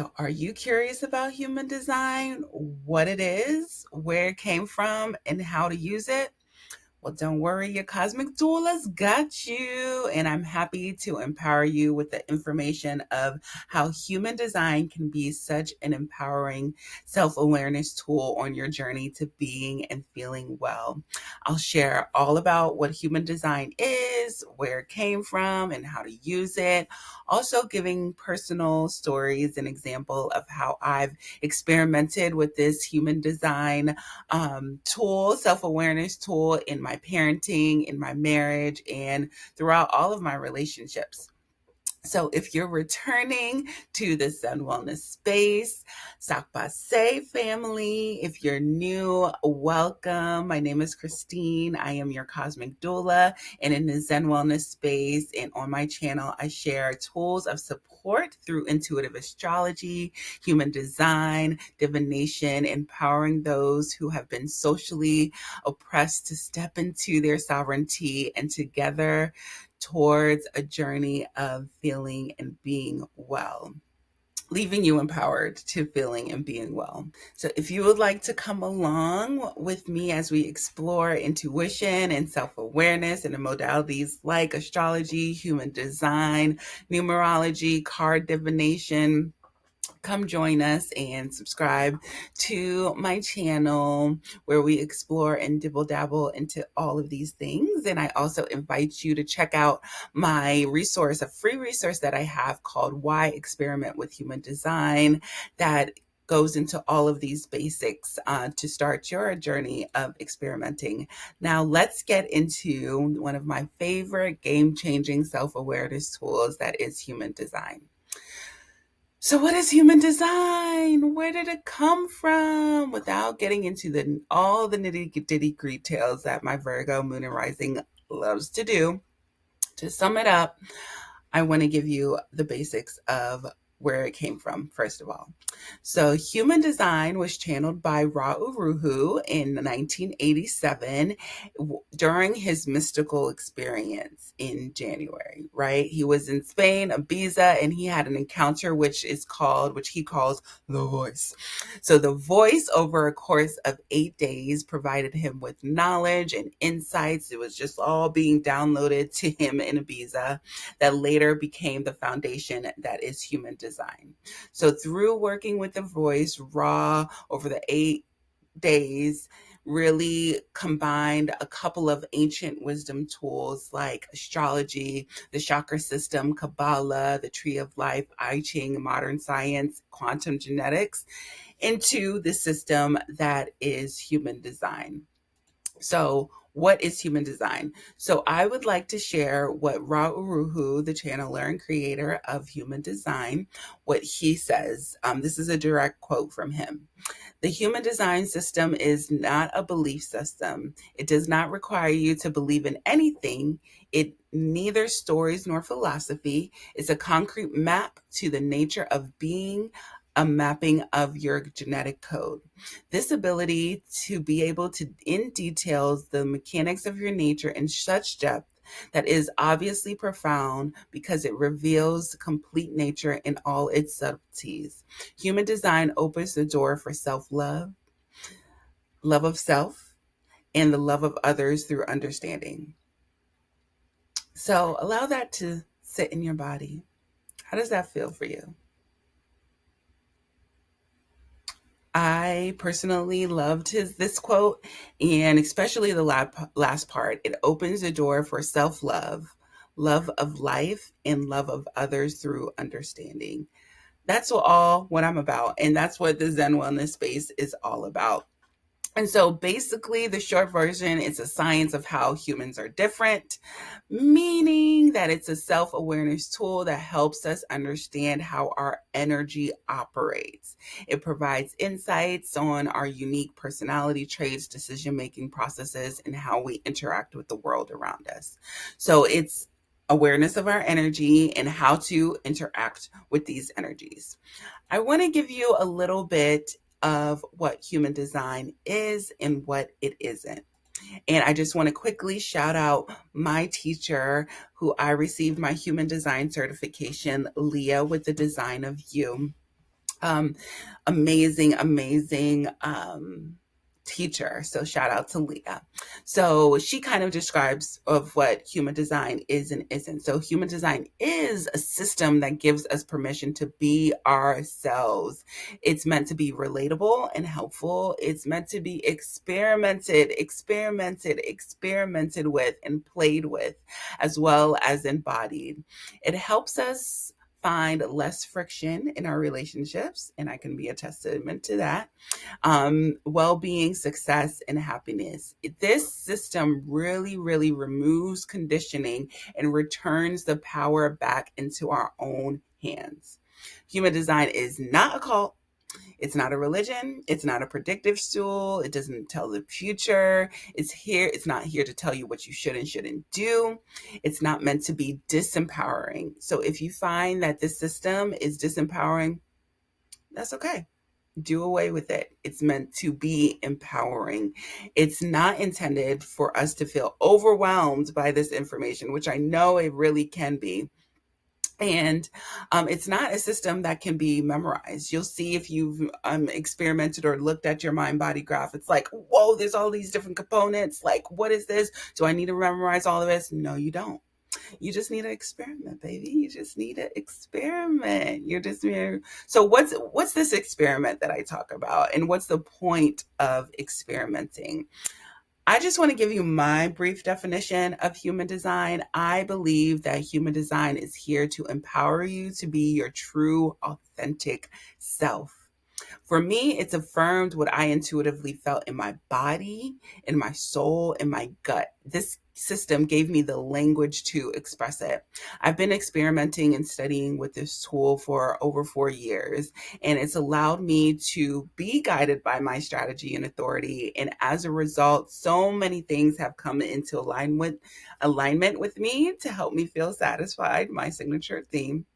So are you curious about human design, what it is, where it came from, and how to use it? Well, don't worry, your cosmic doula's got you, and I'm happy to empower you with the information of how human design can be such an empowering self awareness tool on your journey to being and feeling well. I'll share all about what human design is, where it came from, and how to use it. Also, giving personal stories and example of how I've experimented with this human design tool, self awareness tool in my parenting, in my marriage, and throughout all of my relationships. So, if you're returning to the Zen Wellness space, Sakpase family, if you're new, welcome. My name is Christine. I am your cosmic doula, and in the Zen Wellness space and on my channel, I share tools of support through intuitive astrology, human design, divination, empowering those who have been socially oppressed to step into their sovereignty and together towards a journey of feeling and being well, leaving you empowered to feeling and being well. So if you would like to come along with me as we explore intuition and self-awareness and the modalities like astrology, human design, numerology, card divination, come join us and subscribe to my channel where we explore and dibble dabble into all of these things. And I also invite you to check out my resource, a free resource that I have called Why Experiment with Human Design, that goes into all of these basics to start your journey of experimenting. Now, let's get into one of my favorite game-changing self-awareness tools, that is human design. So what is human design? Where did it come from? Without getting into all the nitty-gritty details that my Virgo moon and rising loves to do, to sum it up, I want to give you the basics of where it came from, first of all. So human design was channeled by Ra Uruhu in 1987 during his mystical experience in January, right? He was in Spain, Ibiza, and he had an encounter which he calls the voice. So the voice, over a course of 8 days, provided him with knowledge and insights. It was just all being downloaded to him in Ibiza that later became the foundation that is human design. So through working with the voice, Ra, over the 8 days, really combined a couple of ancient wisdom tools like astrology, the chakra system, Kabbalah, the tree of life, I Ching, modern science, quantum genetics, into the system that is human design. So what is human design? So I would like to share what Ra Uruhu, the channeler and creator of human design, what he says. This is a direct quote from him. The human design system is not a belief system. It does not require you to believe in anything. It neither stories nor philosophy. It's a concrete map to the nature of being, a mapping of your genetic code. This ability to be able to, in details, the mechanics of your nature in such depth that is obviously profound because it reveals complete nature in all its subtleties. Human design opens the door for self-love, love of self, and the love of others through understanding. So allow that to sit in your body. How does that feel for you? I personally loved this quote, and especially the last part. It opens the door for self-love, love of life, and love of others through understanding. That's all what I'm about, and that's what the Zen Wellness space is all about. And so basically, the short version is a science of how humans are different, meaning that it's a self-awareness tool that helps us understand how our energy operates. It provides insights on our unique personality traits, decision-making processes, and how we interact with the world around us. So it's awareness of our energy and how to interact with these energies. I want to give you a little bit of what human design is and what it isn't. And I just want to quickly shout out my teacher who I received my human design certification, Leah, with the design of you. Um, amazing teacher. So shout out to Leah. So she kind of describes of what human design is and isn't. So human design is a system that gives us permission to be ourselves. It's meant to be relatable and helpful. It's meant to be experimented with and played with, as well as embodied. It helps us find less friction in our relationships, and I can be a testament to that. Well-being, success, and happiness. This system really removes conditioning and returns the power back into our own hands. Human design is not a cult. It's not a religion. It's not a predictive tool. It doesn't tell the future. It's not here to tell you what you should and shouldn't do. It's not meant to be disempowering. So if you find that this system is disempowering, that's okay. Do away with it. It's meant to be empowering. It's not intended for us to feel overwhelmed by this information, which I know it really can be. And it's not a system that can be memorized. You'll see if you've experimented or looked at your mind body graph, it's like, whoa, there's all these different components. Like, what is this? Do I need to memorize all of this? No, you don't. You just need to experiment, baby. You just need to experiment. You're just so what's this experiment that I talk about, and what's the point of experimenting? I just want to give you my brief definition of human design. I believe that human design is here to empower you to be your true, authentic self. For me, it's affirmed what I intuitively felt in my body, in my soul, in my gut. This system gave me the language to express it. I've been experimenting and studying with this tool for over 4 years, and it's allowed me to be guided by my strategy and authority. And as a result, so many things have come into alignment with me to help me feel satisfied, my signature theme.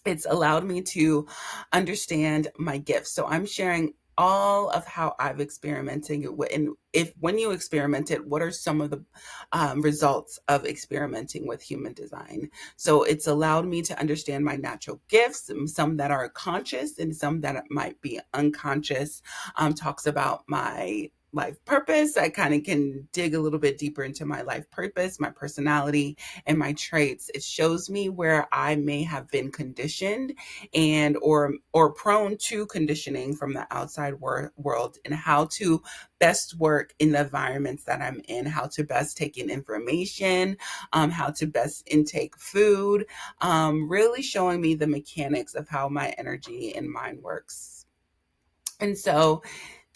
It's allowed me to understand my gifts. So I'm sharing all of how I've experimented, and if when you experimented, what are some of the results of experimenting with human design? So it's allowed me to understand my natural gifts, some that are conscious and some that might be unconscious. Talks about my life purpose. I kind of can dig a little bit deeper into my life purpose, my personality, and my traits. It shows me where I may have been conditioned and or prone to conditioning from the outside world, and how to best work in the environments that I'm in, how to best take in information, how to best intake food, really showing me the mechanics of how my energy and mind works. And so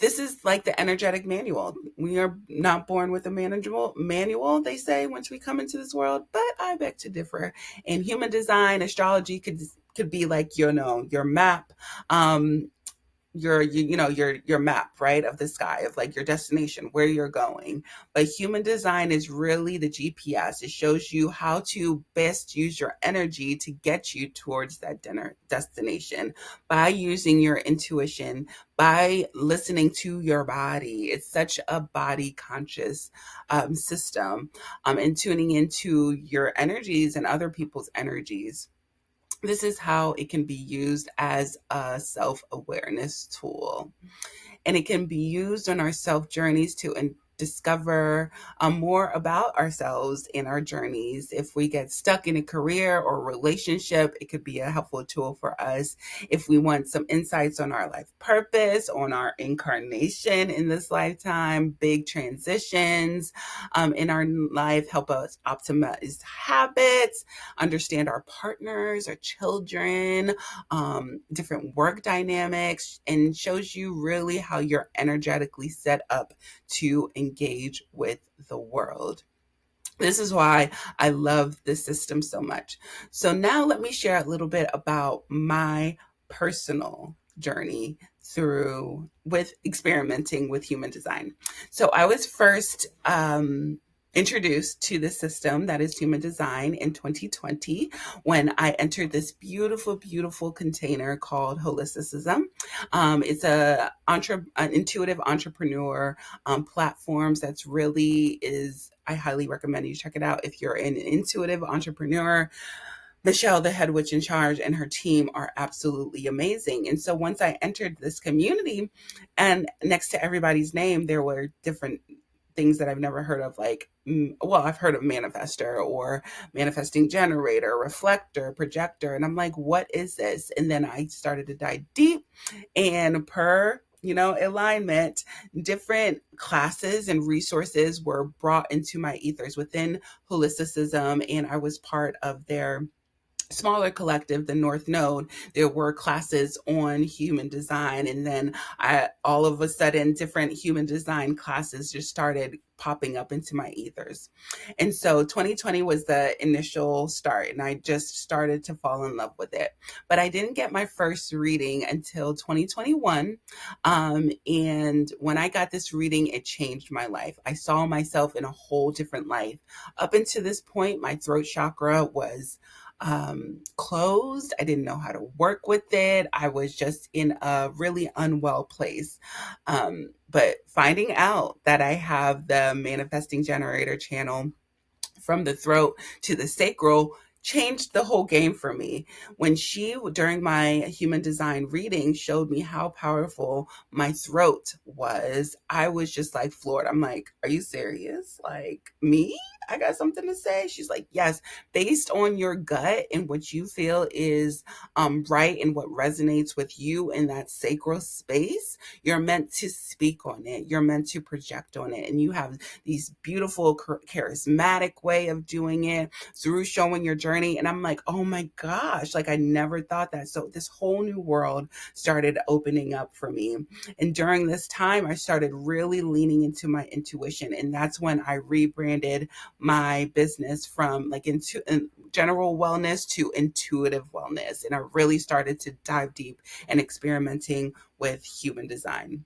this is like the energetic manual. We are not born with a manageable manual, they say, once we come into this world, but I beg to differ. In human design, astrology could be like, your map, your map, right, of the sky, of like your destination, where you're going. But human design is really the GPS. It shows you how to best use your energy to get you towards that destination by using your intuition, by listening to your body. It's such a body conscious system, and tuning into your energies and other people's energies. This is how it can be used as a self-awareness tool. And it can be used on our self journeys to discover more about ourselves in our journeys. If we get stuck in a career or relationship, it could be a helpful tool for us. If we want some insights on our life purpose, on our incarnation in this lifetime, big transitions in our life, help us optimize habits, understand our partners, our children, different work dynamics, and shows you really how you're energetically set up to engage with the world. This is why I love this system so much. So now let me share a little bit about my personal journey through with experimenting with human design. So I was first introduced to the system that is human design in 2020 when I entered this beautiful container called holisticism. It's an intuitive entrepreneur platforms that's really is I highly recommend you check it out if you're an intuitive entrepreneur. Michelle, the head witch in charge, and her team are absolutely amazing. And so once I entered this community, and next to everybody's name, there were different things that I've never heard of, like, well, I've heard of manifester or manifesting generator, reflector, projector. And I'm like, what is this? And then I started to dive deep, and per alignment, different classes and resources were brought into my ethers within holisticism, and I was part of their smaller collective, the North Node. There were classes on human design, and then I all of a sudden different human design classes just started popping up into my ethers. And so 2020 was the initial start, and I just started to fall in love with it. But I didn't get my first reading until 2021. And when I got this reading, it changed my life. I saw myself in a whole different light. Up until this point, my throat chakra was closed. I didn't know how to work with it. I was just in a really unwell place. But finding out that I have the manifesting generator channel from the throat to the sacral changed the whole game for me. When she, during my human design reading, showed me how powerful my throat was, I was just like floored. I'm like, are you serious? Like, me? I got something to say. She's like, yes, based on your gut and what you feel is right and what resonates with you in that sacral space, you're meant to speak on it. You're meant to project on it. And you have these beautiful, charismatic way of doing it through showing your journey. And I'm like, oh my gosh, like I never thought that. So this whole new world started opening up for me. And during this time, I started really leaning into my intuition. And that's when I rebranded my business from like into general wellness to intuitive wellness. And I really started to dive deep and experimenting with human design.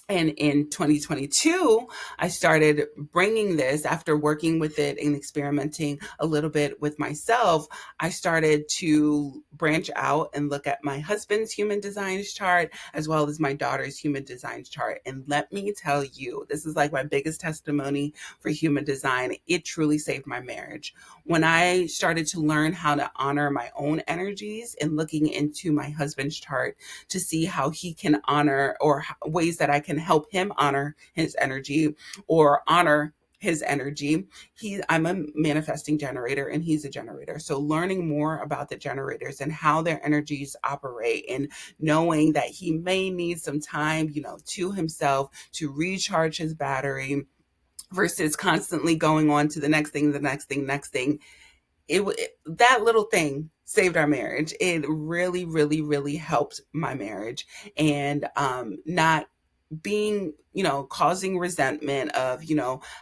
And in 2022, I started bringing this after working with it and experimenting a little bit with myself. I started to branch out and look at my husband's human design chart as well as my daughter's human design chart. And let me tell you, this is like my biggest testimony for human design. It truly saved my marriage. When I started to learn how to honor my own energies and looking into my husband's chart to see how he can honor or ways that I can help him honor his energy or honor his energy. I'm a manifesting generator and he's a generator. So learning more about the generators and how their energies operate and knowing that he may need some time, to himself to recharge his battery versus constantly going on to the next thing, the next thing, next thing. That little thing saved our marriage. It really, really, really helped my marriage, and not being, causing resentment of,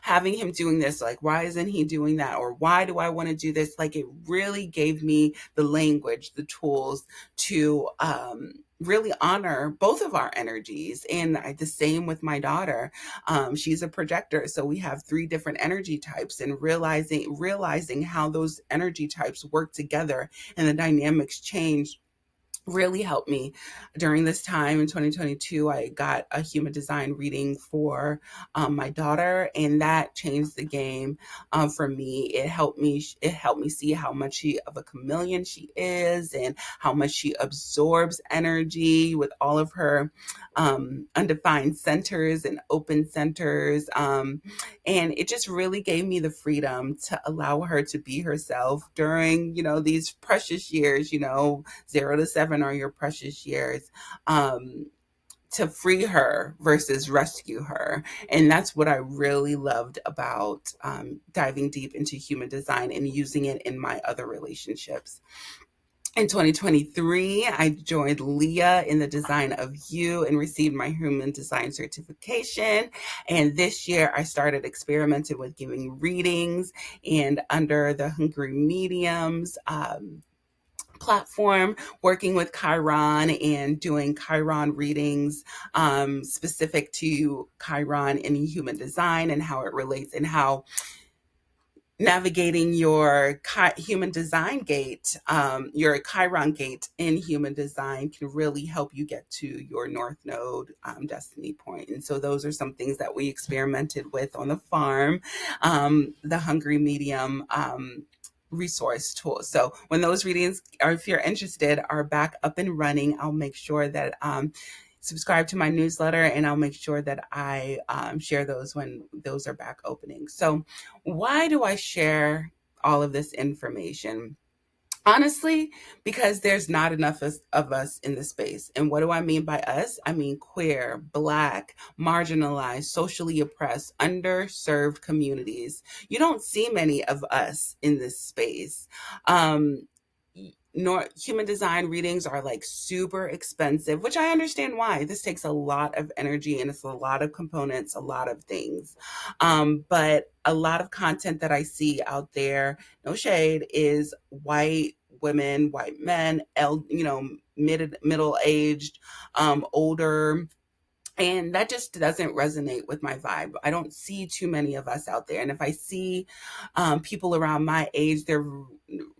having him doing this, like, why isn't he doing that? Or why do I want to do this? Like, it really gave me the language, the tools to really honor both of our energies. And the same with my daughter. She's a projector. So we have 3 different energy types, and realizing how those energy types work together and the dynamics change really helped me. During this time in 2022, I got a human design reading for my daughter, and that changed the game for me. It helped me see how much of a chameleon she is and how much she absorbs energy with all of her undefined centers and open centers. And it just really gave me the freedom to allow her to be herself during, these precious years, 0 to 7 are your precious years, to free her versus rescue her. And that's what I really loved about diving deep into human design and using it in my other relationships. In 2023, I joined Leah in the design of you and received my human design certification. And this year I started experimenting with giving readings, and under the Hungry Mediums platform, working with Chiron and doing Chiron readings specific to Chiron in human design and how it relates, and how navigating your human design gate, your Chiron gate in human design can really help you get to your North Node destiny point. And so those are some things that we experimented with on the farm. The Hungry Medium resource tools. So when those readings, or if you're interested, are back up and running, I'll make sure that subscribe to my newsletter, and I'll make sure that I share those when those are back opening. So why do I share all of this information? Honestly, because there's not enough of us in the space. And what do I mean by us? I mean queer, Black, marginalized, socially oppressed, underserved communities. You don't see many of us in this space. Um, nor human design readings are like super expensive, which I understand why. This takes a lot of energy and it's a lot of components, a lot of things. But a lot of content that I see out there, no shade, is white women, white men, middle aged, older, and that just doesn't resonate with my vibe. I don't see too many of us out there. And if I see people around my age, they're,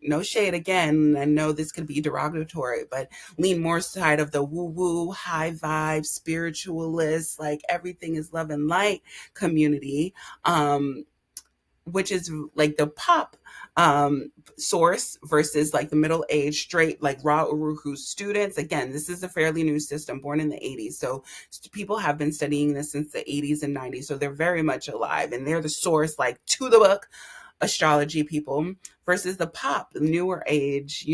no shade again, I know this could be derogatory, but lean more side of the woo woo, high vibe, spiritualist, like everything is love and light community. Which is like the pop source versus like the middle age straight like raw uruhu students. Again, this is a fairly new system, born in the 80s, so people have been studying this since the 80s and 90s, so they're very much alive and they're the source, like to the book astrology people, versus the pop newer age,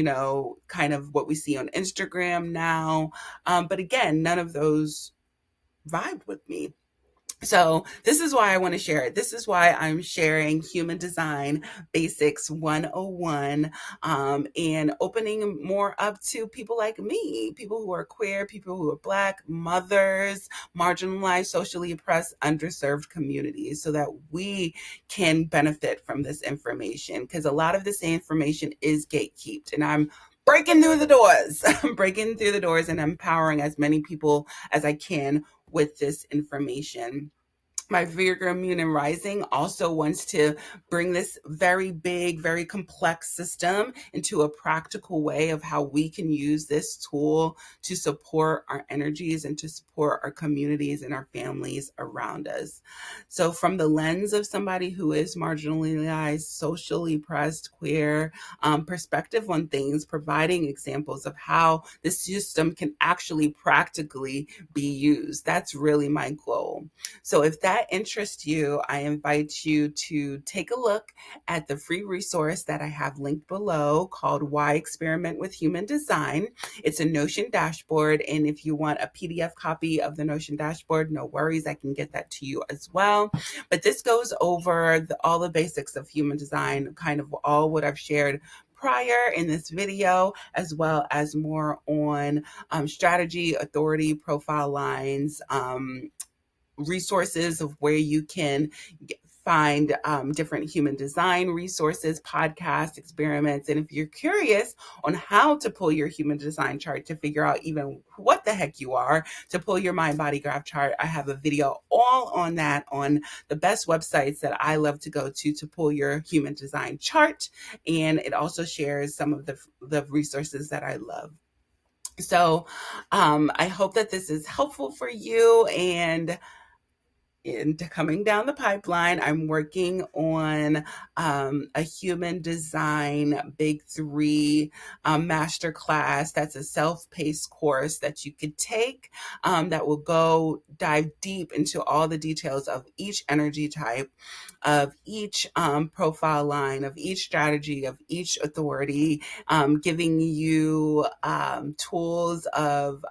kind of what we see on Instagram now. But again, none of those vibe with me. So this is why I want to share it. This is why I'm sharing Human Design Basics 101, and opening more up to people like me, people who are queer, people who are Black, mothers, marginalized, socially oppressed, underserved communities, so that we can benefit from this information. Because a lot of this information is gatekept, and I'm breaking through the doors. I'm breaking through the doors and empowering as many people as I can with this information. My Virgo Moon and Rising also wants to bring this very big, very complex system into a practical way of how we can use this tool to support our energies and to support our communities and our families around us. So from the lens of somebody who is marginalized, socially oppressed, queer, perspective on things, providing examples of how this system can actually practically be used. That's really my goal. So if that interests you, I invite you to take a look at the free resource that I have linked below called Why Experiment with Human Design. It's a Notion dashboard, and if you want a PDF copy of the Notion dashboard, no worries, I can get that to you as well. But this goes over all the basics of human design, kind of all what I've shared prior in this video, as well as more on strategy, authority, profile lines, resources of where you can find different human design resources, podcasts, experiments. And if you're curious on how to pull your human design chart to figure out even what the heck you are, to pull your mind body graph chart, I have a video all on that on the best websites that I love to go to pull your human design chart. And it also shares some of the resources that I love. So I hope that this is helpful for you. And coming down the pipeline, I'm working on a human design big three masterclass. That's a self-paced course that you could take that will go dive deep into all the details of each energy type, of each profile line, of each strategy, of each authority, giving you tools of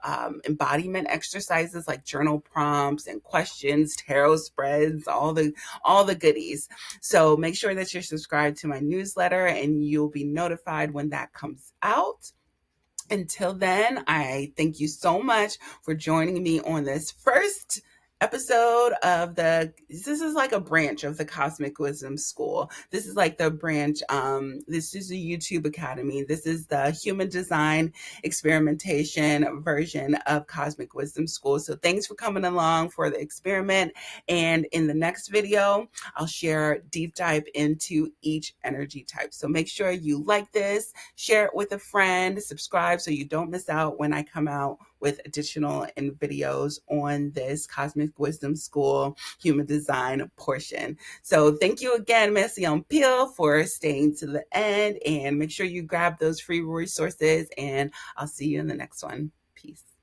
embodiment exercises like journal prompts and questions, tarot spreads, all the goodies. So make sure that you're subscribed to my newsletter and you'll be notified when that comes out. Until then, I thank you so much for joining me on this first episode of this is like a branch of the Cosmic Wisdom School. This is like the branch, this is a YouTube Academy. This is the human design experimentation version of Cosmic Wisdom School. So thanks for coming along for the experiment. And in the next video, I'll share deep dive into each energy type. So make sure you like this, share it with a friend, subscribe so you don't miss out when I come out with additional and videos on this Cosmic Wisdom School human design portion. So thank you again, Messian Peel, for staying to the end, and make sure you grab those free resources, and I'll see you in the next one. Peace.